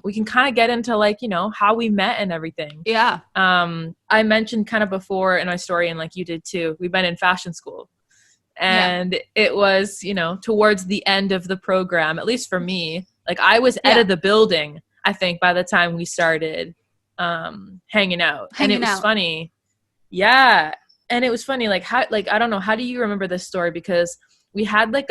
we can kind of get into like, how we met and everything. Yeah. I mentioned kind of before in my story, and like you did too, we've been in fashion school. Yeah. And it was, towards the end of the program, at least for me, like I was out Yeah. of the building, I think, by the time we started hanging out. And it Hanging was out. funny. Yeah. And it was funny, like how, like, I don't know, how do you remember this story? Because we had like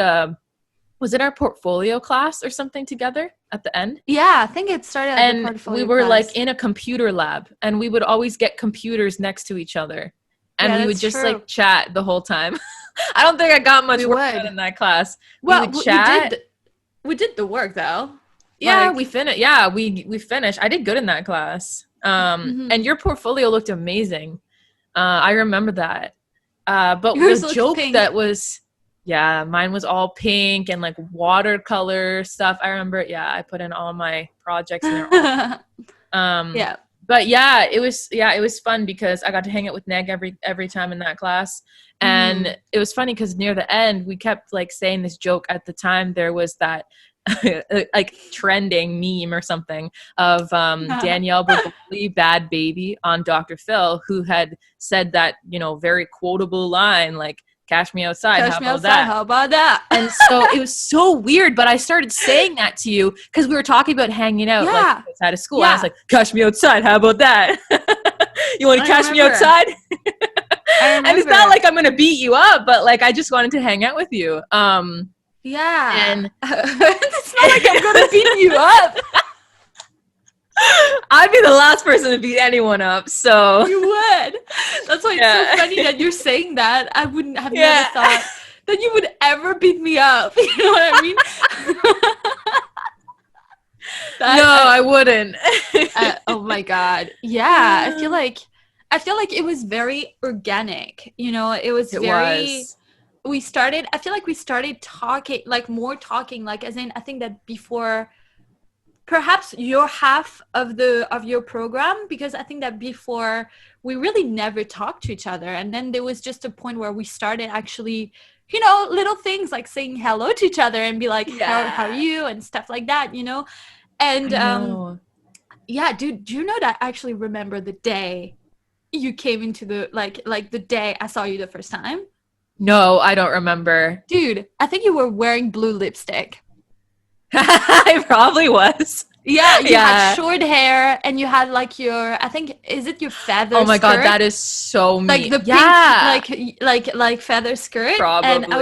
was it our portfolio class or something together at the end? Yeah, I think it started at the And we portfolio were like class. in a computer lab, and we would always get computers next to each other. And Yeah, we would that's just true. like chat the whole time. I don't think I got much We work done would. in that class. We Well, would chat. we did the work though. Yeah, we Like, finished. Yeah, we finished. I did good in that class. And mhm. your portfolio looked amazing. I remember that. But the Yours looked joke that pink. was, yeah, mine was all pink and like watercolor stuff. I remember. Yeah, I put in all my projects and they're all um, Yeah. but yeah, it was fun because I got to hang out with Neg every time in that class. And Hmm. it was funny because near the end we kept like saying this joke. At the time there was that like trending meme or something of Danielle Bregoli, Bad Baby, on Dr. Phil, who had said that, very quotable line like, "Cash me outside, how Catch me about outside. that?" How about that? And so it was so weird, but I started saying that to you because we were talking about hanging out like Yeah. outside of school. And I was Yeah. like, "Cash me outside, how about that?" You want to I cash me remember. outside? I And it's not remember. like I'm gonna beat you up, but like I just wanted to hang out with you. Yeah. And It's not like I'm gonna beat you up. I'd be the last person to beat anyone up. So You would. That's why it's so yeah, funny that you're saying that. I wouldn't have never yeah. thought that you would ever beat me up. You know what I mean? No, that I wouldn't. Oh my god. Yeah, I feel like it was very organic. It was It very was. I feel like we started talking, like more talking, like as in I think that before perhaps your half of your program, because I think that before we really never talked to each other, and then there was just a point where we started actually little things like saying hello to each other and be like, how are Yeah, you, and stuff like that. And I know. yeah, dude, do you know that I actually remember the day you came into the like the day I saw you the first time? No, I don't remember. Dude, I think you were wearing blue lipstick. I probably was. Yeah, you had Yeah. short hair and you had like your, I think, is it your Oh feather my God, skirt? that is so Like me. the pink, Yeah, like feather skirt. And probably. I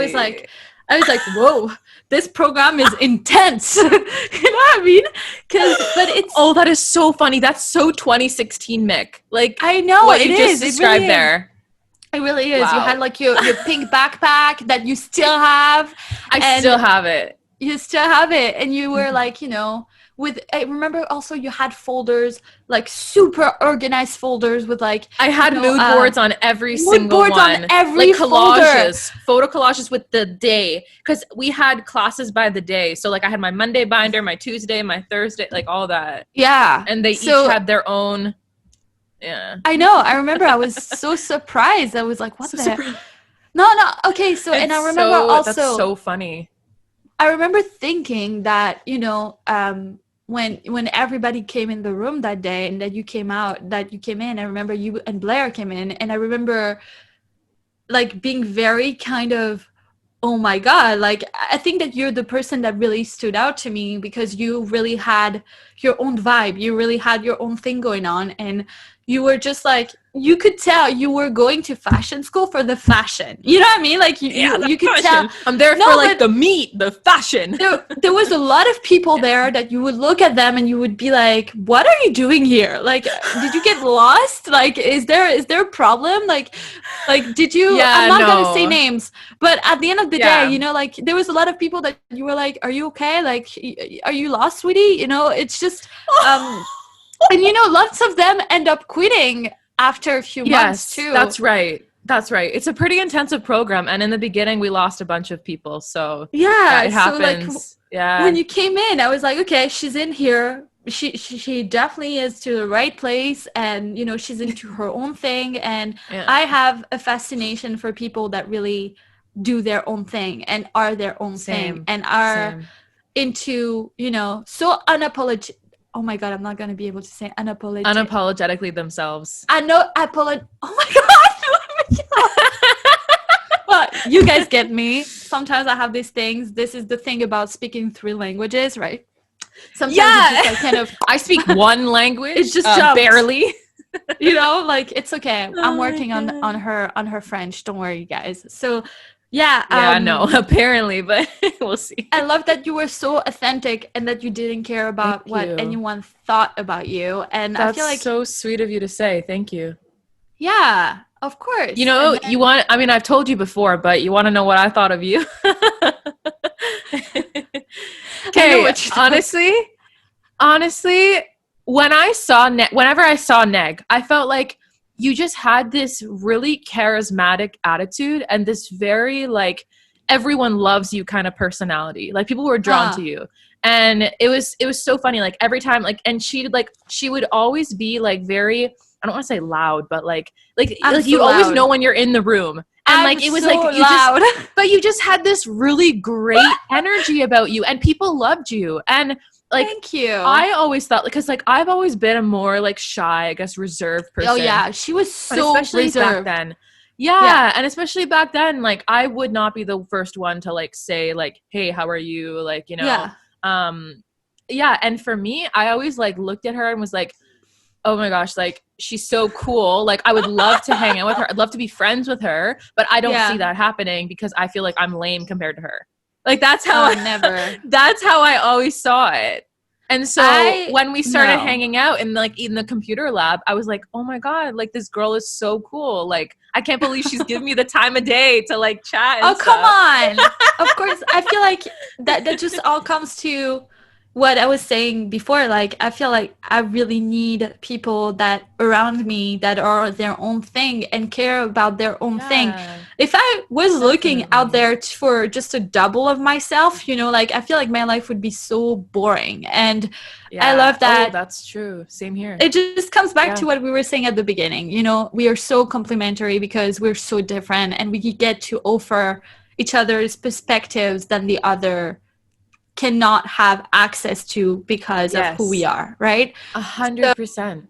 was like, whoa, this program is intense. You know what I mean? But it's, Oh, that is so funny. That's so 2016, Mick. Like I know what it you just is. It really described is. there. It really is. You had Wow. like your pink backpack that you still have, I still and have it. you still have it, and you were Mhm. like, with, I remember also you had folders, like super organized folders with like, I had mood boards on every mood single boards on one, like every folder. collages, photo collages with the day, because we had classes by the day. So like I had my Monday binder, my Tuesday, my Thursday, like all that, Yeah. and they each So had their own. Yeah, I know. I remember I was so surprised. I was like, what so the hell? surprised. No, no. Okay. So, and It's I remember so that's also, so funny. I remember thinking that, when everybody came in the room that day and that you came out, that you came in, I remember you and Blair came in, and I remember like being very kind of, oh my god, like I think that you're the person that really stood out to me because you really had your own vibe, you really had your own thing going on, and you were just like, you could tell you were going to fashion school for the fashion, you know what I mean, like you Yeah, you, the you could tell. fashion. I'm there for No, like but the meat, the fashion. there was a lot of people there that you would look at them and you would be like, what are you doing here, like did you get lost, like is there a problem, like did you, I'm Yeah, not gonna say no. names, but at the end of the day, Yeah. like there was a lot of people that you were like, are you okay, like are you lost, sweetie, it's just um and lots of them end up quitting after a few months Yes, too. that's right. That's right. It's a pretty intensive program, and in the beginning we lost a bunch of people. So, yeah, Yeah, it so like happens. when Yeah. you came in, I was like, okay, she's in here. She definitely is to the right place, and she's into her own thing. And Yeah. I have a fascination for people that really do their own thing and are their own thing Same. and are Same. into so oh my God, I'm not going to be able to say unapologetic. Unapologetically themselves. I know, oh my God. Well, you guys get me. Sometimes I have these things. This is the thing about speaking 3 languages, right? Sometimes it's just like kind of I speak one language. It's just barely. You know, like it's okay. Oh I'm working on her French. Don't worry, guys. So yeah, no, apparently, but we'll see. I love that you were so authentic and that you didn't care about Thank what you. anyone thought about you. And That's I feel like so sweet of you to say. Thank you. yeah, of course. You know, I mean, I've told you before, but you want to know what I thought of you? Okay, honestly, whenever I saw Neg, I felt like you just had this really charismatic attitude and this very like everyone loves you kind of personality. Like people were drawn to you. And it was so funny. Like every time, like, and she would always be like very, I don't want to say loud, but like you always know when you're in the room. And like it was so like loud. But you just had this really great energy about you, and people loved you. And like, thank you. I always thought, because like I've always been a more like shy, I guess, reserved person. Oh yeah, she was so reserved back then. Yeah, and especially back then, like I would not be the first one to like say like, "Hey, how are you?" Like, you know. Yeah, and for me, I always like looked at her and was like, oh my gosh, like she's so cool. Like I would love to hang out with her. I'd love to be friends with her, but I don't see that happening because I feel like I'm lame compared to her. Like that's how that's how I always saw it. And so when we started hanging out in like in the computer lab, I was like, oh my God, like this girl is so cool. Like I can't believe she's giving me the time of day to like chat. And come on. Of course. I feel like that just all comes to what I was saying before. Like I feel like I really need people that around me that are their own thing and care about their own thing. If I was looking out there for just a double of myself, you know, like I feel like my life would be so boring. And I love that. Oh, that's true. Same here. It just comes back to what we were saying at the beginning. You know, we are so complementary because we're so different, and we get to offer each other's perspectives than the other cannot have access to because of who we are, right? 100%.